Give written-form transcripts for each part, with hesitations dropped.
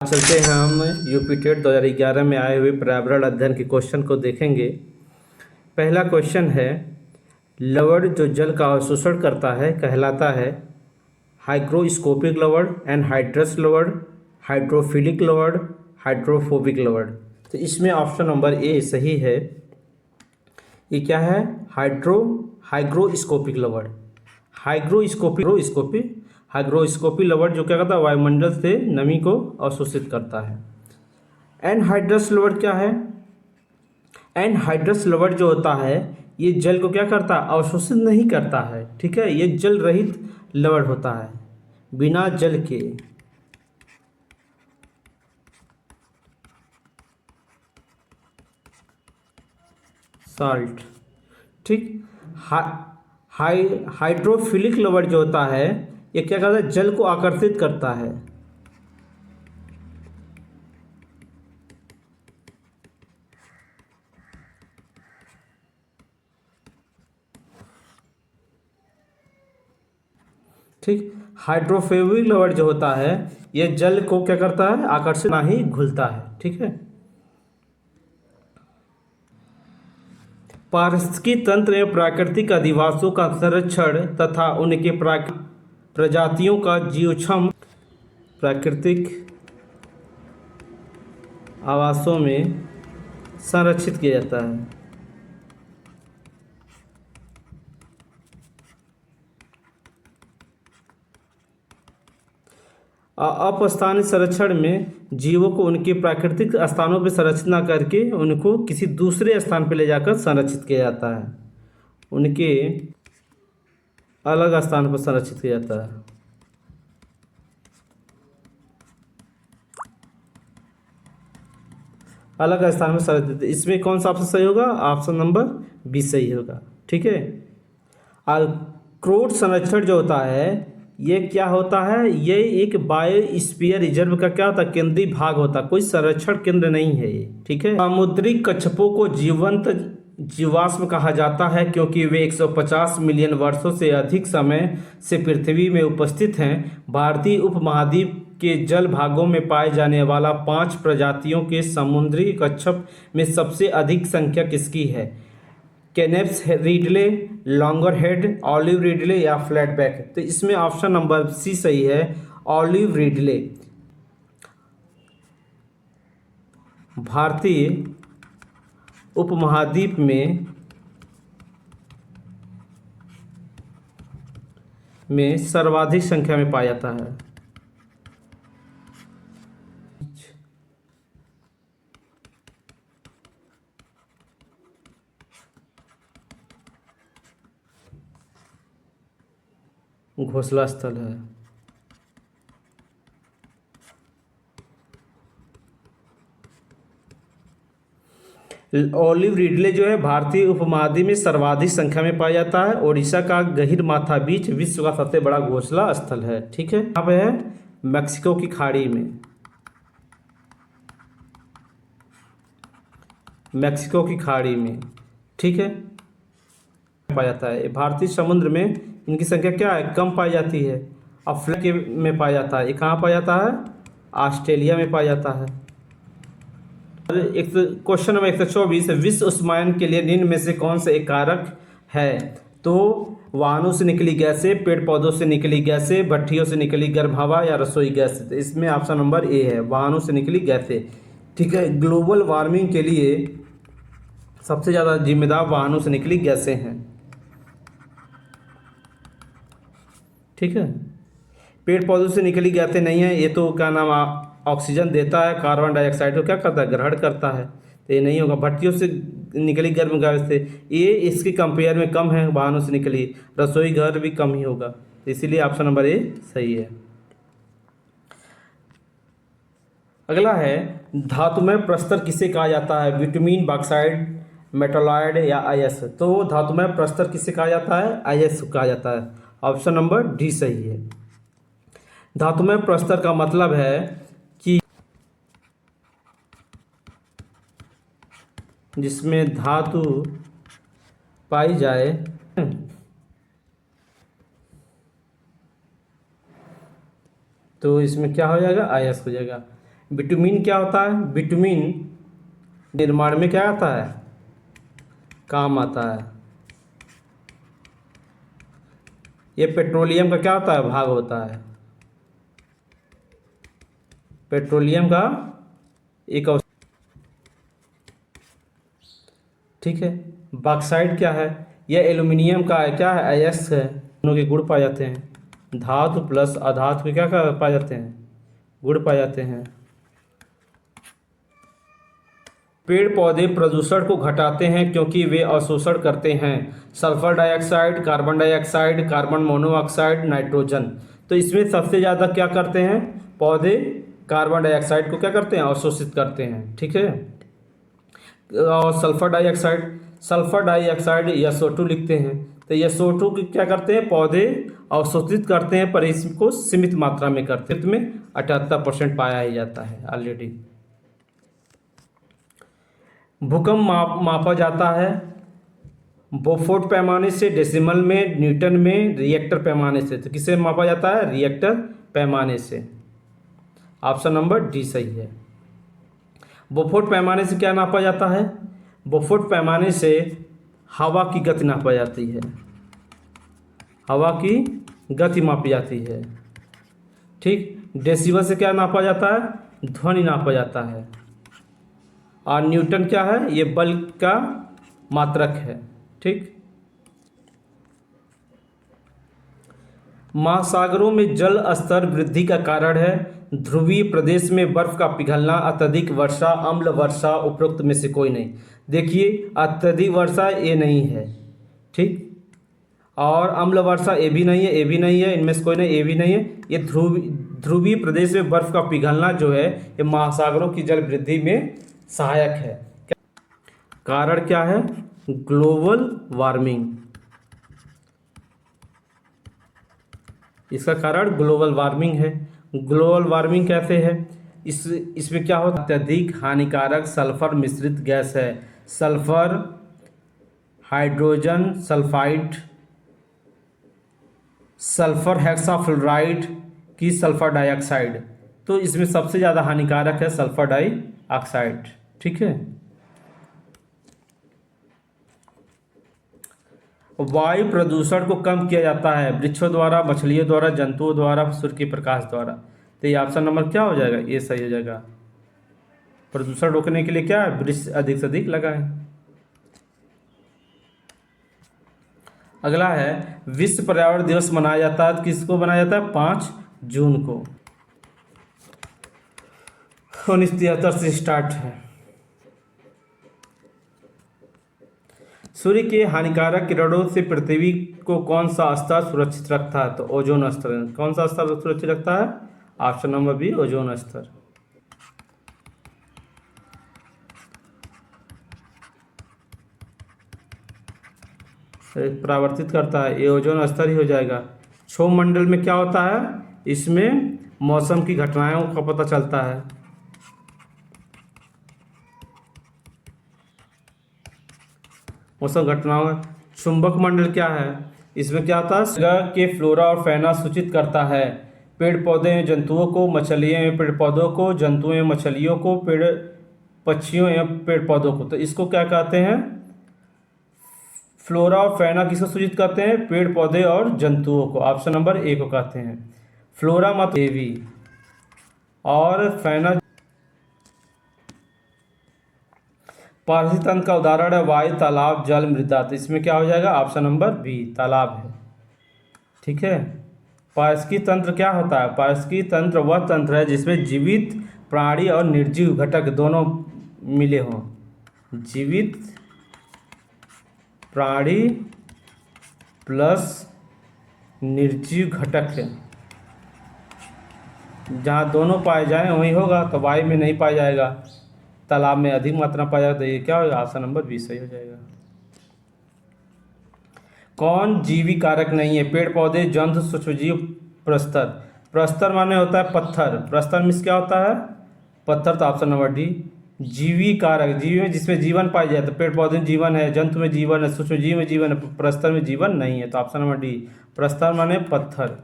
चलते हैं हम यूपी टेट 2011 में आए हुए पर्यावरण अध्ययन के क्वेश्चन को देखेंगे। पहला क्वेश्चन है, लवण जो जल का अवशोषण करता है कहलाता है हाइग्रोस्कोपिक लवण, एनहाइड्रस लवण, हाइड्रोफिलिक लवण, हाइड्रोफोबिक लवण। तो इसमें ऑप्शन नंबर ए सही है। ये क्या है? हाइग्रोस्कोपिक लवण। हाइग्रोस्कोपी लवण जो क्या करता है, वायुमंडल से नमी को अवशोषित करता है। एनहाइड्रस लवण क्या है? एनहाइड्रस लवण जो होता है ये जल को क्या करता है, अवशोषित नहीं करता है। ठीक है, ये जल रहित लवण होता है, बिना जल के। साल्ट। ठीक। हाइड्रोफिलिक लवण जो होता है ये क्या करता है, जल को आकर्षित करता है। ठीक। हाइड्रोफोबिक लवण जो होता है ये जल को क्या करता है, आकर्षित ना ही घुलता है। ठीक है। पारिस्थितिकी तंत्र में प्राकृतिक अधिवासों का संरक्षण तथा उनके प्रजातियों का जीवक्षम प्राकृतिक आवासों में संरक्षित किया जाता है। अपस्थानिक संरक्षण में जीवों को उनके प्राकृतिक स्थानों पर संरक्षित न करके उनको किसी दूसरे स्थान पर ले जाकर संरक्षित किया जाता है। उनके अलग स्थान पर संरक्षित किया जाता है। अलग स्थान में संरक्षित। इसमें कौन सा ऑप्शन सही होगा? ऑप्शन नंबर बी सही होगा। ठीक है। क्रोट संरक्षण जो होता है ये क्या होता है, ये एक बायोस्फीयर रिजर्व का क्या होता है, केंद्रीय भाग होता है, कोई संरक्षण केंद्र नहीं है ये। ठीक है। सामुद्रिक कच्छपों को जीवंत जीवाश्म कहा जाता है क्योंकि वे 150 मिलियन वर्षों से अधिक समय से पृथ्वी में उपस्थित हैं। भारतीय उपमहाद्वीप के जल भागों में पाए जाने वाला 5 प्रजातियों के समुद्री कच्छप में सबसे अधिक संख्या किसकी है? Kemp's ridley, loggerhead, olive ridley या फ्लैटबैक। तो इसमें ऑप्शन नंबर सी सही है, ऑलिव रिडले। भारतीय उपमहाद्वीप में सर्वाधिक संख्या में पाया जाता है। घोंसला स्थल है। ऑलिव रिडले जो है भारतीय उपमहाद्वीप में सर्वाधिक संख्या में पाया जाता है। ओडिशा का गहीरमाथा बीच विश्व का सबसे बड़ा घोंसला स्थल है। ठीक है। यहाँ पे है मैक्सिको की खाड़ी में। मैक्सिको की खाड़ी में। ठीक है, पाया जाता है। भारतीय समुद्र में इनकी संख्या क्या है, कम पाई जाती है। अफ्रीका में पाया जाता है। ये कहाँ पाया जाता है? ऑस्ट्रेलिया में पाया जाता है। एक क्वेश्चन नंबर 124, विश्व उष्मायन के लिए निम्न में से कौन सा एक कारक है? तो वाहनों से निकली गैसें, पेड़ पौधों से निकली गैसें, भट्टियों से निकली गर्म हवा या रसोई गैस। तो इसमें ऑप्शन नंबर ए है, वाहनों से निकली गैसें। ठीक है। ग्लोबल वार्मिंग के लिए सबसे ज़्यादा जिम्मेदार वाहनों से निकली गैसें हैं। ठीक है। पेड़ पौधों से निकली गैसें नहीं है, ये तो क्या नाम ऑक्सीजन देता है, कार्बन डाइऑक्साइड को क्या करता है, ग्रहण करता है। तो ये नहीं होगा। भट्टियों से निकली गर्म गैस से ये इसके कंपेयर में कम है, वाहनों से निकली। रसोई घर भी कम ही होगा, इसीलिए ऑप्शन नंबर ए सही है। अगला है, धातुमय प्रस्तर किसे कहा जाता है? विटामिन, बॉक्साइड, मेटालॉइड या आयस। तो धातुमय प्रस्तर किसे कहा जाता है? आयस कहा जाता है। ऑप्शन नंबर डी सही है। धातुमय प्रस्तर का मतलब है कि जिसमें धातु पाई जाए। तो इसमें क्या हो जाएगा, आयस हो जाएगा। बिटुमिन क्या होता है? बिटुमिन निर्माण में क्या आता है? काम आता है। ये पेट्रोलियम का क्या होता है? भाग होता है। पेट्रोलियम का एक ठीक है। बॉक्साइट क्या है? यह एल्यूमिनियम का है, क्या है? अयस्क है। दोनों के गुण पाए जाते हैं। धातु प्लस अधातु के क्या पाए जाते हैं? गुण पाए जाते हैं। पेड़ पौधे प्रदूषण को घटाते हैं क्योंकि वे अवशोषण करते हैं sulphur dioxide, carbon dioxide, carbon monoxide, nitrogen. तो इसमें सबसे ज़्यादा क्या करते हैं पौधे? कार्बन डाइऑक्साइड को क्या करते हैं? अवशोषित करते हैं। ठीक है। और सल्फर डाइऑक्साइड SO2 लिखते हैं। तो SO2 की क्या करते हैं पौधे? अवशोषित करते हैं, पर इसको सीमित मात्रा में करते हैं। इसमें 78% पाया ही जाता है ऑलरेडी। भूकंप मापा जाता है बोफोर्ट पैमाने से, डेसिमल में, न्यूटन में, रिएक्टर पैमाने से। तो किसे मापा जाता है? रिएक्टर पैमाने से। ऑप्शन नंबर डी सही है। बोफोर्ट पैमाने से क्या नापा जाता है? बोफोर्ट पैमाने से हवा की गति नापा जाती है। हवा की गति मापी जाती है। ठीक। डेसिबल से क्या नापा जाता है? ध्वनि नापा जाता है। और न्यूटन क्या है? ये बल का मात्रक है। ठीक। महासागरों में जल स्तर वृद्धि का कारण है ध्रुवीय प्रदेश में बर्फ का पिघलना, अत्यधिक वर्षा, अम्ल वर्षा, उपरोक्त में से कोई नहीं। देखिए अत्यधिक वर्षा ये नहीं है। ठीक। और अम्ल वर्षा ये भी नहीं है, ये भी नहीं है, इनमें से कोई नहीं, ये भी नहीं है। ये ध्रुवीय प्रदेश में बर्फ का पिघलना जो है ये महासागरों की जल वृद्धि में सहायक है। कारण क्या है? Global warming. इसका कारण ग्लोबल वार्मिंग है। ग्लोबल वार्मिंग कैसे है? इसमें क्या होता है? अत्यधिक हानिकारक सल्फर मिश्रित गैस है। Sulphur, hydrogen sulphide, sulphur hexafluoride की सल्फर डाइऑक्साइड। तो इसमें सबसे ज़्यादा हानिकारक है सल्फर डाइऑक्साइड। ठीक है। वायु प्रदूषण को कम किया जाता है वृक्षों द्वारा, मछलियों द्वारा, जंतुओं द्वारा, सूर्य के प्रकाश द्वारा। तो ये ऑप्शन नंबर क्या हो जाएगा? ये सही हो जाएगा। प्रदूषण रोकने के लिए क्या है? वृक्ष अधिक से अधिक लगाएं। अगला है विश्व पर्यावरण दिवस मनाया जाता है। किसको मनाया जाता है? 5 जून को। 1973 से स्टार्ट है। सूर्य के हानिकारक किरणों से पृथ्वी को कौन सा स्तर सुरक्षित रखता है? तो ओजोन स्तर। कौन सा स्तर सुरक्षित रखता है? ऑप्शन नंबर बी, ओजोन स्तर। परावर्तित करता है, ये ओजोन स्तर ही हो जाएगा। क्षोभ मंडल में क्या होता है? इसमें मौसम की घटनाओं का पता चलता है। मौसम घटनाओं। चुंबक मंडल क्या है? इसमें क्या होता है? जगह के फ्लोरा और फैना सूचित करता है। पेड़ पौधे एवं जंतुओं को, मछलियों एवं पेड़ पौधों को, जंतुओं एवं मछलियों को, पेड़ पक्षियों एवं पेड़ पौधों को। तो इसको क्या कहते हैं? फ्लोरा और फैना किसको सूचित करते हैं? पेड़ पौधे और जंतुओं को। ऑप्शन नंबर ए को कहते हैं। फ्लोरा मत देवी और फैना। पारिस्थितिक तंत्र का उदाहरण है वायु, तालाब, जल, मृदा। तो इसमें क्या हो जाएगा? ऑप्शन नंबर बी, तालाब है। ठीक है। पारिस्थितिक तंत्र क्या होता है? पारिस्थितिक तंत्र वह तंत्र है जिसमें जीवित प्राणी और निर्जीव घटक दोनों मिले हों। जीवित प्राणी प्लस निर्जीव घटक है, जहाँ दोनों पाए जाएं वही होगा। तो वायु में नहीं पाया जाएगा, तालाब में अधिक मात्रा पाया जाएगा। तो ये क्या होगा? ऑप्शन नंबर बी सही हो जाएगा। कौन जीवी कारक नहीं है? पेड़ पौधे, जंतु, सूक्ष्मजीव, प्रस्तर। प्रस्तर माने होता है पत्थर। प्रस्तर में क्या होता है? पत्थर। तो ऑप्शन नंबर डी। जीवी कारक, जीवी में जिसमें जीवन पाया जाए। तो पेड़ पौधे में जीवन है, जंतु में जीवन है, सूक्ष्मजीव में जीवन है, प्रस्तर में जीवन नहीं है। तो ऑप्शन नंबर डी, प्रस्तर माने पत्थर।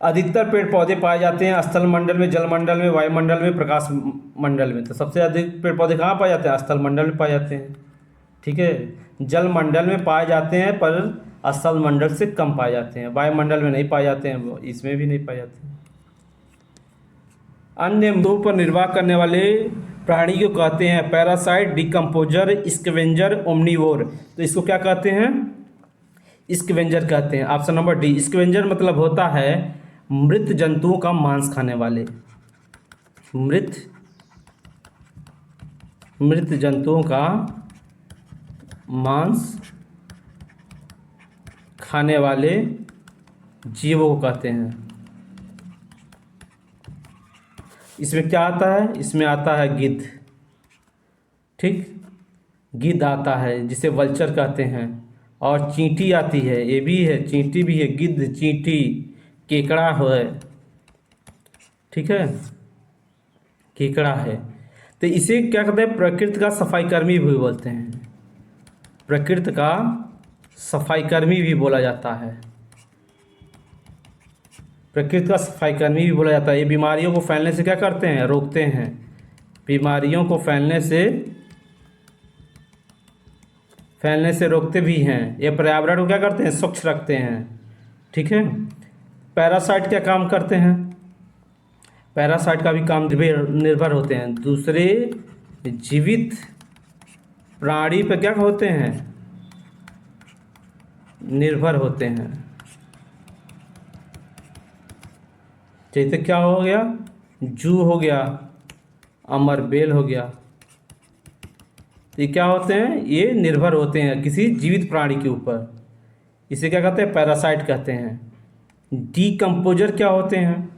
अधिकतर पेड़ पौधे पाए जाते हैं स्थल मंडल में, जल मंडल में, वायुमंडल में, प्रकाश मंडल में। तो सबसे अधिक पेड़ पौधे कहाँ पाए जाते हैं? स्थल मंडल में पाए जाते हैं। ठीक है, जल मंडल में पाए जाते हैं पर स्थल मंडल से कम पाए जाते हैं। वायुमंडल में नहीं पाए जाते हैं, इसमें भी नहीं पाए जाते हैं। अन्य दो पर निर्वाह करने वाले प्राणी को कहते हैं पैरासाइट, डिकम्पोजर, स्कैवेंजर, ओमनीवोर। तो इसको क्या कहते हैं? स्कैवेंजर कहते हैं। Option number D. स्कैवेंजर मतलब होता है मृत जंतुओं का मांस खाने वाले। मृत जंतुओं का मांस खाने वाले जीवों को कहते हैं। इसमें क्या आता है? इसमें आता है गिद्ध। ठीक, गिद्ध आता है जिसे वल्चर कहते हैं। और चींटी आती है, ये भी है, चींटी भी है, गिद्ध, चींटी, केकड़ा है। ठीक है, केकड़ा है। तो इसे क्या कहते हैं? प्रकृति का सफाई कर्मी भी बोलते हैं। प्रकृति का सफाई कर्मी भी बोला जाता है। प्रकृति का सफाई कर्मी भी बोला जाता है। ये बीमारियों को फैलने से क्या करते हैं? रोकते हैं। बीमारियों को फैलने से रोकते भी हैं। ये पर्यावरण को क्या करते हैं? स्वच्छ रखते हैं। ठीक है, पैरासाइट क्या काम करते हैं? पैरासाइट का भी काम निर्भर होते हैं दूसरे जीवित प्राणी पर क्या होते हैं? निर्भर होते हैं। जैसे क्या हो गया? जू हो गया, अमरबेल हो गया। ये क्या होते हैं? ये निर्भर होते हैं किसी जीवित प्राणी के ऊपर। इसे क्या कहते हैं? पैरासाइट कहते हैं। डीकम्पोजर क्या होते हैं?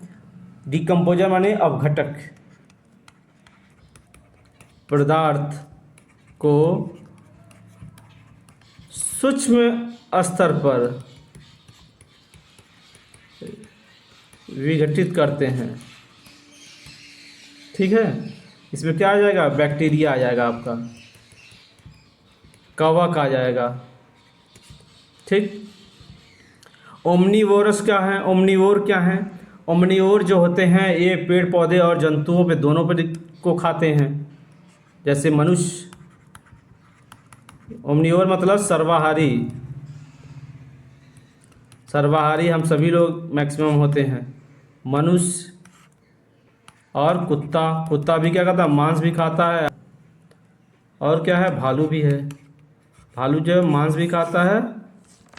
डीकम्पोजर माने अपघटक, पदार्थ को सूक्ष्म स्तर पर विघटित करते हैं। ठीक है, इसमें क्या आ जाएगा? बैक्टीरिया आ जाएगा, आपका कवक आ जाएगा। ठीक, ओमनीवोरस क्या है? ओमनीवोर क्या है? ओमनीवोर जो होते हैं ये पेड़ पौधे और जंतुओं पे दोनों पे को खाते हैं, जैसे मनुष्य। ओमनीवोर मतलब सर्वाहारी। सर्वाहारी हम सभी लोग मैक्सिमम होते हैं। मनुष्य और कुत्ता भी क्या करता है? मांस भी खाता है। और क्या है? भालू भी है। भालू जो मांस भी खाता है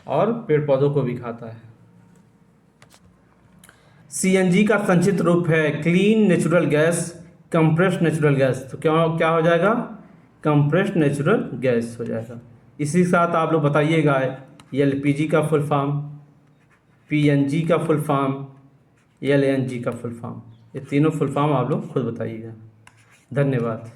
और पेड़ पौधों को भी खाता है। सीएनजी का संक्षिप्त रूप है clean natural gas, compressed natural gas. तो क्या हो जाएगा? कंप्रेस्ड नेचुरल गैस हो जाएगा। इसी के साथ आप लोग बताइएगा एलपीजी का फुल फॉर्म, पीएनजी का फुल फॉर्म, एलएनजी का फुल फॉर्म। ये तीनों फुल फॉर्म आप लोग खुद बताइएगा। धन्यवाद।